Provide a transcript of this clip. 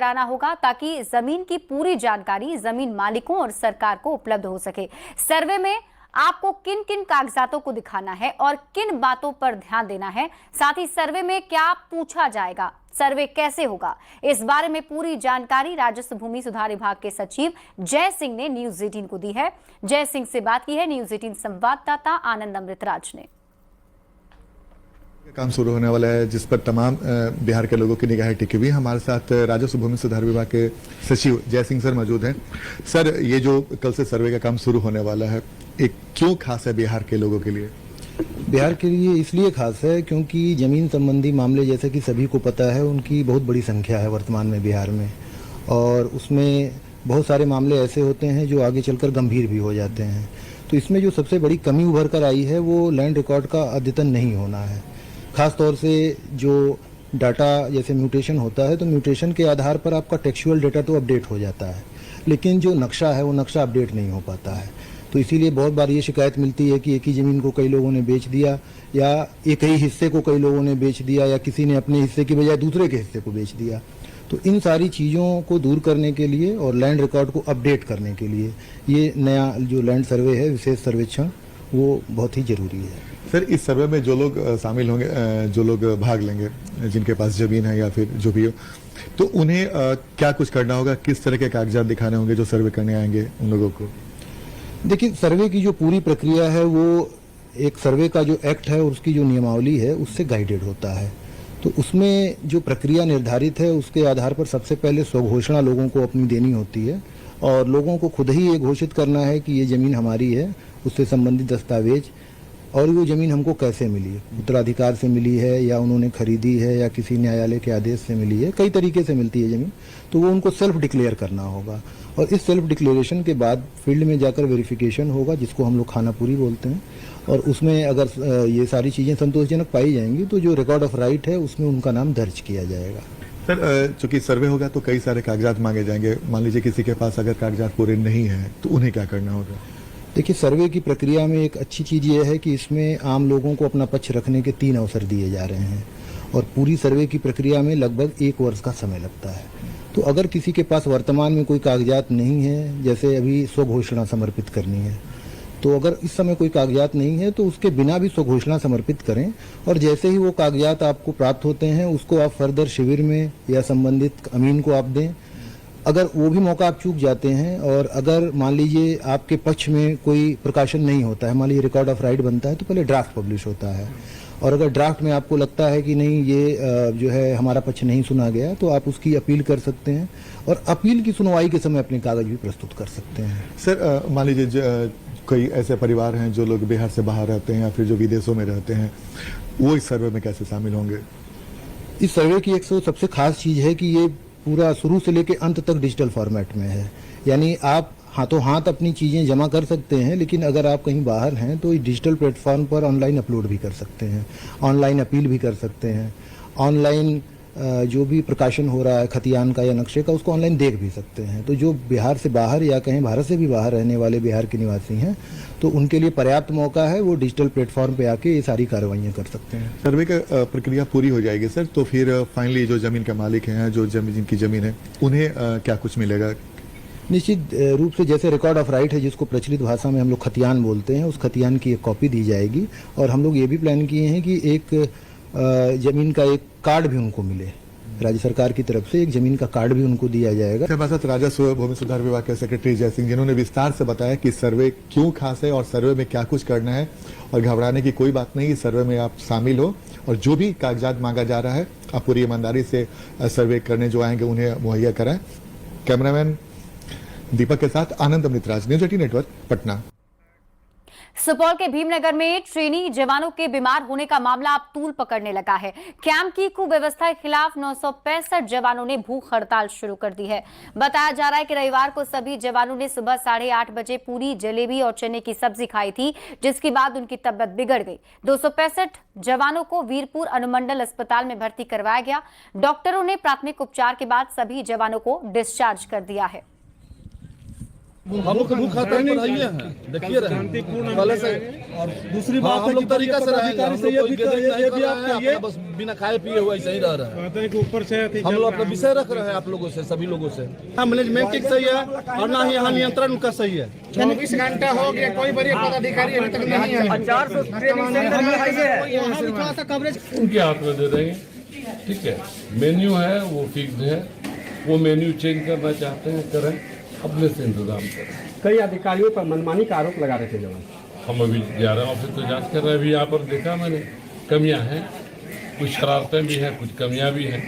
कराना होगा ताकि जमीन की पूरी जानकारी जमीन मालिकों और सरकार को उपलब्ध हो सके। सर्वे में आपको किन किन कागजातों को दिखाना है और किन बातों पर ध्यान देना है, साथ ही सर्वे में क्या पूछा जाएगा, सर्वे कैसे होगा, इस बारे में पूरी जानकारी राजस्व भूमि सुधार विभाग के सचिव जय सिंह ने न्यूज 18 को दी है। जय सिंह से बात की है न्यूज 18 संवाददाता आनंद अमृतराज ने। काम शुरू होने वाला है जिस पर तमाम बिहार के लोगों की निगाहें टिकी हुई। हमारे साथ राजस्व भूमि सुधार विभाग के सचिव जय सिंह सर मौजूद हैं। सर, ये जो कल से सर्वे का काम शुरू होने वाला है, एक क्यों खास है बिहार के लोगों के लिए? बिहार के लिए इसलिए खास है क्योंकि जमीन संबंधी मामले, जैसे कि सभी को पता है, उनकी बहुत बड़ी संख्या है वर्तमान में बिहार में, और उसमें बहुत सारे मामले ऐसे होते हैं जो आगे चलकर गंभीर भी हो जाते हैं। तो इसमें जो सबसे बड़ी कमी उभर कर आई है वो लैंड रिकॉर्ड का अद्यतन नहीं होना है। खास तौर से जो डाटा जैसे म्यूटेशन होता है तो म्यूटेशन के आधार पर आपका टेक्सचुअल डेटा तो अपडेट हो जाता है, लेकिन जो नक्शा है वो नक्शा अपडेट नहीं हो पाता है। तो इसीलिए बहुत बार ये शिकायत मिलती है कि एक ही ज़मीन को कई लोगों ने बेच दिया, या एक ही हिस्से को कई लोगों ने बेच दिया, या किसी ने अपने हिस्से की बजाय दूसरे के हिस्से को बेच दिया। तो इन सारी चीज़ों को दूर करने के लिए और लैंड रिकॉर्ड को अपडेट करने के लिए ये नया जो लैंड सर्वे है, विशेष सर्वेक्षण, वो बहुत ही ज़रूरी है। सर, इस सर्वे में जो लोग शामिल होंगे, जो लोग भाग लेंगे, जिनके पास जमीन है या फिर जो भी हो, तो उन्हें क्या कुछ करना होगा? किस तरह के कागजात दिखाने होंगे जो सर्वे करने आएंगे उन लोगों को? देखिए, सर्वे की जो पूरी प्रक्रिया है वो एक सर्वे का जो एक्ट है और उसकी जो नियमावली है उससे गाइडेड होता है। तो उसमें जो प्रक्रिया निर्धारित है उसके आधार पर सबसे पहले स्वघोषणा लोगों को अपनी देनी होती है, और लोगों को खुद ही ये घोषित करना है कि ये ज़मीन हमारी है, उससे संबंधित दस्तावेज, और वो ज़मीन हमको कैसे मिली, उत्तराधिकार से मिली है या उन्होंने खरीदी है या किसी न्यायालय के आदेश से मिली है, कई तरीके से मिलती है ज़मीन। तो वो उनको सेल्फ डिक्लेयर करना होगा, और इस सेल्फ डिक्लेरेशन के बाद फील्ड में जाकर वेरिफिकेशन होगा, जिसको हम लोग खानापुरी बोलते हैं, और उसमें अगर ये सारी चीज़ें संतोषजनक पाई जाएंगी तो जो रिकॉर्ड ऑफ राइट है उसमें उनका नाम दर्ज किया जाएगा। सर, चूंकि सर्वे होगा तो कई सारे कागजात मांगे जाएंगे। मान लीजिए किसी के पास अगर कागजात पूरे नहीं है तो उन्हें क्या करना होगा? देखिए, सर्वे की प्रक्रिया में एक अच्छी चीज़ ये है कि इसमें आम लोगों को अपना पक्ष रखने के 3 अवसर दिए जा रहे हैं, और पूरी सर्वे की प्रक्रिया में लगभग 1 वर्ष का समय लगता है। तो अगर किसी के पास वर्तमान में कोई कागजात नहीं है, जैसे अभी स्वघोषणा समर्पित करनी है, तो अगर इस समय कोई कागजात नहीं है तो उसके बिना भी स्वघोषणा समर्पित करें, और जैसे ही वो कागजात आपको प्राप्त होते हैं उसको आप फर्दर शिविर में या संबंधित अमीन को आप दें। अगर वो भी मौका आप चूक जाते हैं, और अगर मान लीजिए आपके पक्ष में कोई प्रकाशन नहीं होता है, मान लीजिए रिकॉर्ड ऑफ राइट बनता है तो पहले ड्राफ्ट पब्लिश होता है, और अगर ड्राफ्ट में आपको लगता है कि नहीं ये जो है हमारा पक्ष नहीं सुना गया, तो आप उसकी अपील कर सकते हैं, और अपील की सुनवाई के समय अपने कागज भी प्रस्तुत कर सकते हैं। सर, मान लीजिए कई ऐसे परिवार हैं जो लोग बिहार से बाहर रहते हैं या फिर जो विदेशों में रहते हैं, वो इस सर्वे में कैसे शामिल होंगे? इस सर्वे की एक सबसे खास चीज़ है कि ये पूरा शुरू से लेकर अंत तक डिजिटल फॉर्मेट में है, यानी आप हाथों हाथ अपनी चीज़ें जमा कर सकते हैं, लेकिन अगर आप कहीं बाहर हैं तो डिजिटल प्लेटफॉर्म पर ऑनलाइन अपलोड भी कर सकते हैं, ऑनलाइन अपील भी कर सकते हैं, ऑनलाइन जो भी प्रकाशन हो रहा है खतियान का या नक्शे का उसको ऑनलाइन देख भी सकते हैं। तो जो बिहार से बाहर या कहीं भारत से भी बाहर रहने वाले बिहार के निवासी हैं तो उनके लिए पर्याप्त मौका है, वो डिजिटल प्लेटफॉर्म पे आके ये सारी कार्रवाइयाँ कर सकते हैं। सर्वे का प्रक्रिया पूरी हो जाएगी सर, तो फिर फाइनली जो जमीन के मालिक हैं, जो जिनकी जमीन है, उन्हें क्या कुछ मिलेगा? निश्चित रूप से जैसे रिकॉर्ड ऑफ राइट है, जिसको प्रचलित भाषा में हम लोग खतियान बोलते हैं, उस खतियान की एक कॉपी दी जाएगी, और हम लोग ये भी प्लान किए हैं कि एक जमीन का एक कार्ड भी उनको मिले, राज्य सरकार की तरफ से एक जमीन का कार्ड भी उनको दिया जाएगा। हमारे साथ राजस्व भूमि सुधार विभाग के सेक्रेटरी जय सिंह, जिन्होंने विस्तार से बताया कि सर्वे क्यों खास है और सर्वे में क्या कुछ करना है, और घबराने की कोई बात नहीं। सर्वे में आप शामिल हो और जो भी कागजात मांगा जा रहा है आप पूरी ईमानदारी से सर्वे करने जो आएंगे उन्हें मुहैया कराएं। कैमरामैन दीपक के साथ आनंद अमृतराज, न्यूज 18 नेटवर्क, पटना। सुपौल के भीमनगर में ट्रेनी जवानों के बीमार होने का मामला अब तूल पकड़ने लगा है। कैंप की कुव्यवस्था के खिलाफ 965 जवानों ने भूख हड़ताल शुरू कर दी है। बताया जा रहा है कि रविवार को सभी जवानों ने सुबह 8:30 बजे पूरी, जलेबी और चने की सब्जी खाई थी, जिसके बाद उनकी तबियत बिगड़ गई। 265 जवानों को वीरपुर अनुमंडल अस्पताल में भर्ती करवाया गया। डॉक्टरों ने प्राथमिक उपचार के बाद सभी जवानों को डिस्चार्ज कर दिया है। हम लोग भूख हड़ताल पर रहिए हैं, देखिए रहे पहले से। और दूसरी बात हम लोग तरीका से रहेंगे, हम लोग कोई गेदरिंग नहीं कर रहे हैं, बस बिना खाए पिए हुए ऐसे ही रह रहे हैं। ऊपर से हम लोग अपना विषय रख रहे हैं आप लोगों से, सभी लोगों से। मैनेजमेंट सही है और ना ही यहाँ नियंत्रण उनका सही है। 24 घंटा हो गया, कोई बड़े पदाधिकारी अभी तक नहीं है। 400 ट्रेनिंग सेंटर कवरेज उनके हाथ में दे देंगे, ठीक है। मेन्यू है वो फिक्स्ड है, वो मेन्यू चेंज करना चाहते हैं करें, अपने से इंतजाम करें। कई अधिकारियों पर मनमानी का आरोप लगा रहे थे जवान। हम अभी 11 ऑफिस तो जांच कर रहे हैं। अभी यहाँ पर देखा मैंने कमियां हैं, कुछ शरारतें भी हैं, कुछ कमियां भी हैं।